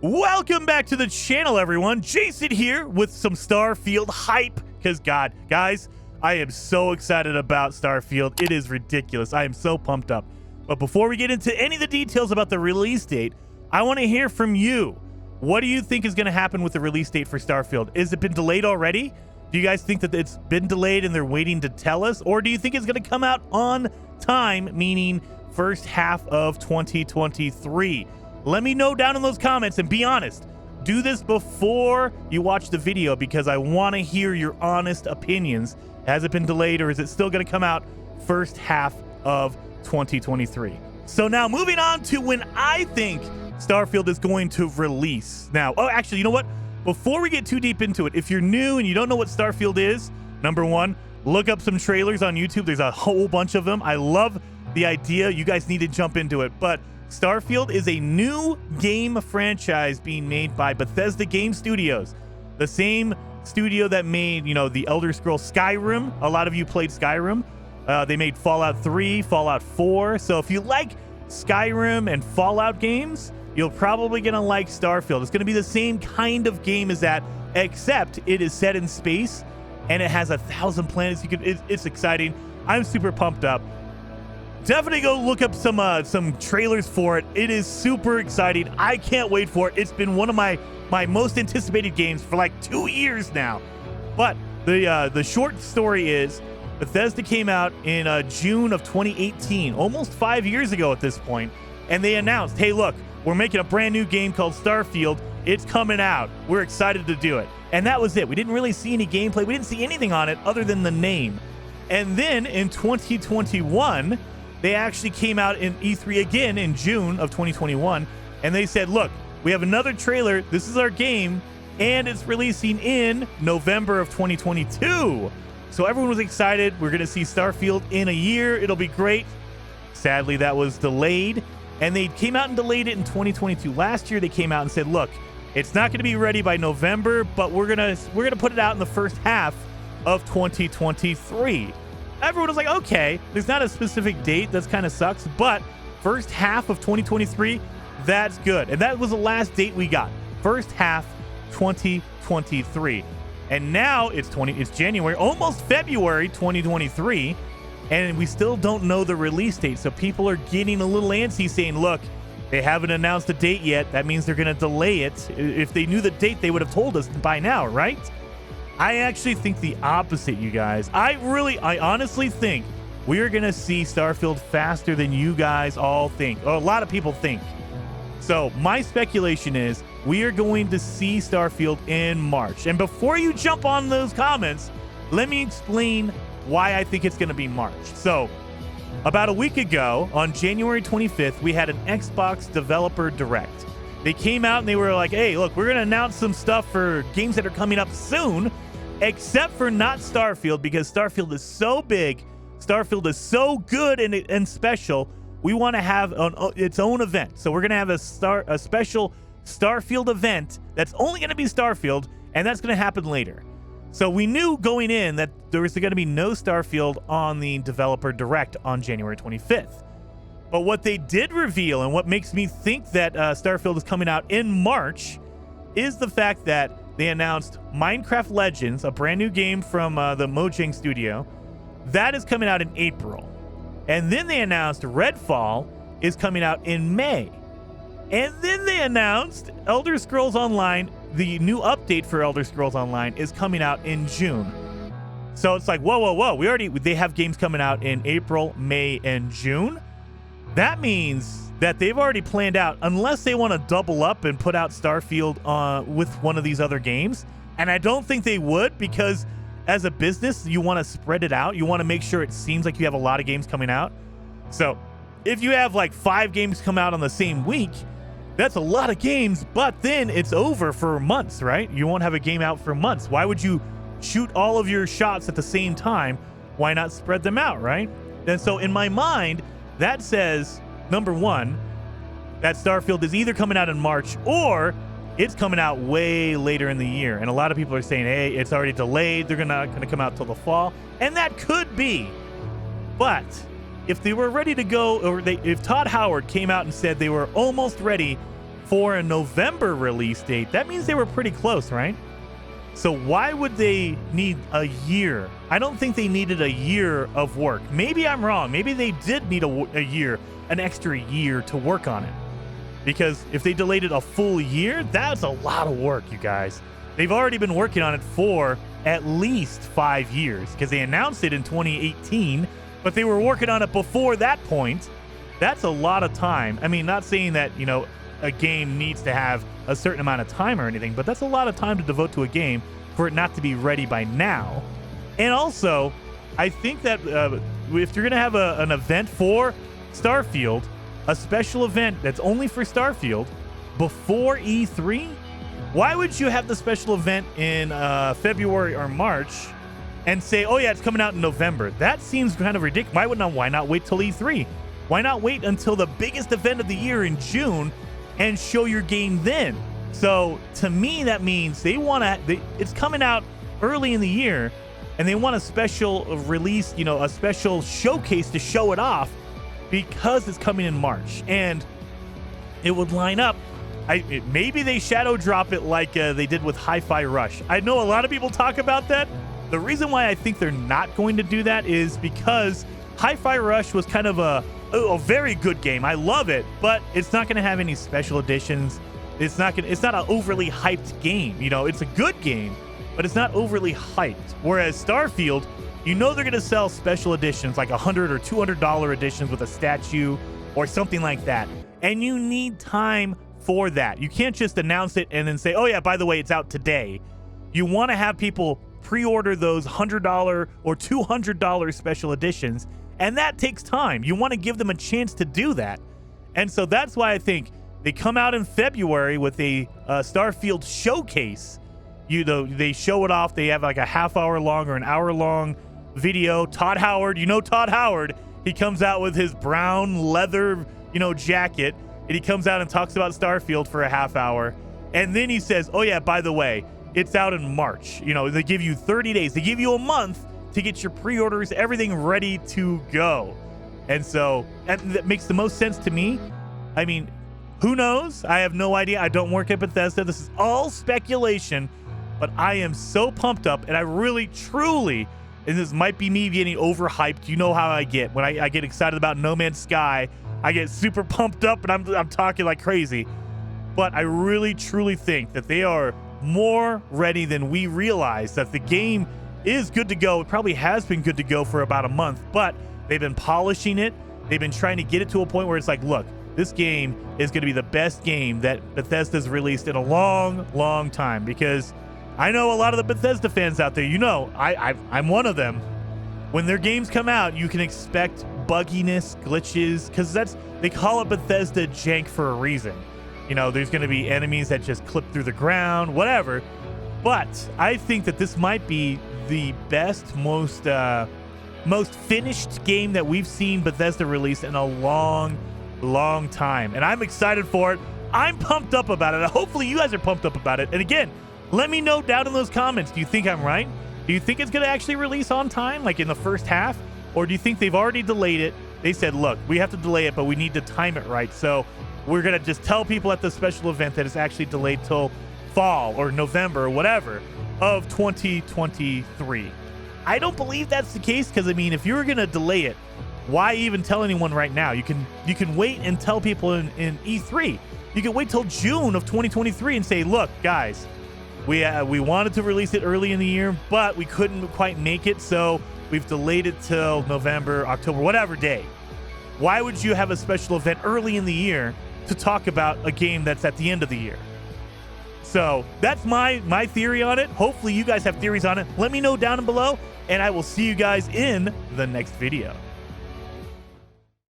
Welcome back to the channel, everyone. Jason here with some Starfield hype. Because, God, guys, I am so excited about Starfield. It is ridiculous. I am so pumped up. But before we get into any of the details about the release date, I want to hear from you. What do you think is going to happen with the release date for Starfield? Has it been delayed already? Do you guys think that it's been delayed and they're waiting to tell us? Or do you think it's going to come out on time, meaning first half of 2023? Let me know down in those comments, and be honest. Do this before you watch the video because I want to hear your honest opinions. Has it been delayed, or is it still going to come out first half of 2023? So now moving on to when I think Starfield is going to release. Now, actually, you know what? Before we get too deep into it, if you're new and you don't know what Starfield is, number one, look up some trailers on YouTube. There's a whole bunch of them. I love the idea. You guys need to jump into it. But Starfield is a new game franchise being made by Bethesda Game Studios, the same studio that made, the Elder Scrolls Skyrim. A lot of you played Skyrim. They made Fallout 3, Fallout 4. So if you like Skyrim and Fallout games, you're probably going to like Starfield. It's going to be the same kind of game as that, except it is set in space and it has 1,000 planets. It's exciting. I'm super pumped up. Definitely go look up some trailers for it. It is super exciting. I can't wait for it. It's been one of my most anticipated games for like 2 years now. But the short story is Bethesda came out in June of 2018, almost 5 years ago at this point, and they announced, hey, look, we're making a brand new game called Starfield. It's coming out. We're excited to do it. And that was it. We didn't really see any gameplay. We didn't see anything on it other than the name. And then in 2021, they actually came out in E3 again in June of 2021, and they said, look, we have another trailer. This is our game, and it's releasing in November of 2022. So everyone was excited. We're going to see Starfield in a year. It'll be great. Sadly, that was delayed, and they came out and delayed it in 2022. Last year, they came out and said, look, it's not going to be ready by November, but we're gonna put it out in the first half of 2023. Everyone was like, okay, there's not a specific date. That kind of sucks. But first half of 2023, that's good. And that was the last date we got. First half 2023. And now it's January, almost February 2023. And we still don't know the release date. So people are getting a little antsy saying, look, they haven't announced a date yet. That means they're going to delay it. If they knew the date, they would have told us by now, right? I actually think the opposite, you guys. I honestly think we are going to see Starfield faster than you guys all think, or a lot of people think. So my speculation is we are going to see Starfield in March. And before you jump on those comments, let me explain why I think it's going to be March. So about a week ago, on January 25th, we had an Xbox Developer Direct. They came out and they were like, hey, look, we're going to announce some stuff for games that are coming up soon, except for not Starfield, because Starfield is so big, Starfield is so good and special, we want to have its own event. So we're going to have a special Starfield event that's only going to be Starfield, and that's going to happen later. So we knew going in that there was going to be no Starfield on the Developer Direct on January 25th. But what they did reveal, and what makes me think that Starfield is coming out in March, is the fact that they announced Minecraft Legends, a brand new game from the Mojang studio. That is coming out in April. And then they announced Redfall is coming out in May. And then they announced Elder Scrolls Online, the new update for Elder Scrolls Online, is coming out in June. So it's like, whoa. They have games coming out in April, May, and June. That means that they've already planned out, unless they want to double up and put out Starfield with one of these other games. And I don't think they would, because as a business, you want to spread it out. You want to make sure it seems like you have a lot of games coming out. So if you have like 5 games come out on the same week, that's a lot of games, but then it's over for months, right? You won't have a game out for months. Why would you shoot all of your shots at the same time? Why not spread them out, right? And so in my mind, that says, number one, that Starfield is either coming out in March or it's coming out way later in the year. And a lot of people are saying, hey, it's already delayed. They're not going to come out till the fall. And that could be. But if they were ready to go, or if Todd Howard came out and said they were almost ready for a November release date, that means they were pretty close, right? So why would they need a year? I don't think they needed a year of work. Maybe I'm wrong. Maybe they did need a year, an extra year to work on it. Because if they delayed it a full year, that's a lot of work, you guys. They've already been working on it for at least 5 years because they announced it in 2018, but they were working on it before that point. That's a lot of time. I mean, not saying that, you know, a game needs to have a certain amount of time or anything, but that's a lot of time to devote to a game for it not to be ready by now. And also, I think that if you're going to have an event for Starfield, a special event that's only for Starfield before E3, why would you have the special event in February or March and say, oh yeah, it's coming out in November? That seems kind of ridiculous. Why not wait till E3? Why not wait until the biggest event of the year in June and show your game then? So to me, that means it's coming out early in the year and they want a special release, you know, a special showcase to show it off because it's coming in March. And it would line up. Maybe they shadow drop it like they did with HiFi Rush. I know a lot of people talk about that. The reason why I think they're not going to do that is because HiFi Rush was kind of a very good game. I love it, but it's not going to have any special editions. It's not an overly hyped game. You know, it's a good game, but it's not overly hyped. Whereas Starfield, you know they're going to sell special editions like $100 or $200 editions with a statue or something like that. And you need time for that. You can't just announce it and then say, oh yeah, by the way, it's out today. You want to have people pre-order those $100 or $200 special editions, and that takes time. You want to give them a chance to do that. And so that's why I think they come out in February with a Starfield showcase. You know, they show it off. They have like a half-hour long or an hour-long video. Todd Howard, you know Todd Howard, he comes out with his brown leather, you know, jacket, and he comes out and talks about Starfield for a half hour. And then he says, oh yeah, by the way, it's out in March. You know, they give you 30 days. They give you a month to get your pre-orders, everything ready to go. And so that makes the most sense to me. I mean, who knows? I have no idea. I don't work at Bethesda. This is all speculation, but I am so pumped up, and I really, truly, and this might be me getting overhyped. You know how I get. When I get excited about No Man's Sky, I get super pumped up and I'm talking like crazy. But I really, truly think that they are more ready than we realize, that the game is good to go. It probably has been good to go for about a month, but they've been polishing it. They've been trying to get it to a point where it's like, look, this game is going to be the best game that Bethesda's released in a long, long time. Because I know a lot of the Bethesda fans out there, you know, I'm one of them. When their games come out, you can expect bugginess, glitches, because they call it Bethesda jank for a reason. You know, there's going to be enemies that just clip through the ground, whatever. But I think that this might be the best, most finished game that we've seen Bethesda release in a long, long time. And I'm excited for it. I'm pumped up about it. Hopefully you guys are pumped up about it. And again, let me know down in those comments. Do you think I'm right? Do you think it's going to actually release on time, like in the first half? Or do you think they've already delayed it? They said, look, we have to delay it, but we need to time it right. So we're going to just tell people at the special event that it's actually delayed till fall or November or whatever of 2023. I don't believe that's the case, because I mean, if you were going to delay it, why even tell anyone right now? You can wait and tell people in E3. You can wait till June of 2023 and say, look, guys, we wanted to release it early in the year, but we couldn't quite make it, so we've delayed it till November, October, whatever day. Why would you have a special event early in the year to talk about a game that's at the end of the year? So that's my theory on it. Hopefully you guys have theories on it. Let me know down below, and I will see you guys in the next video.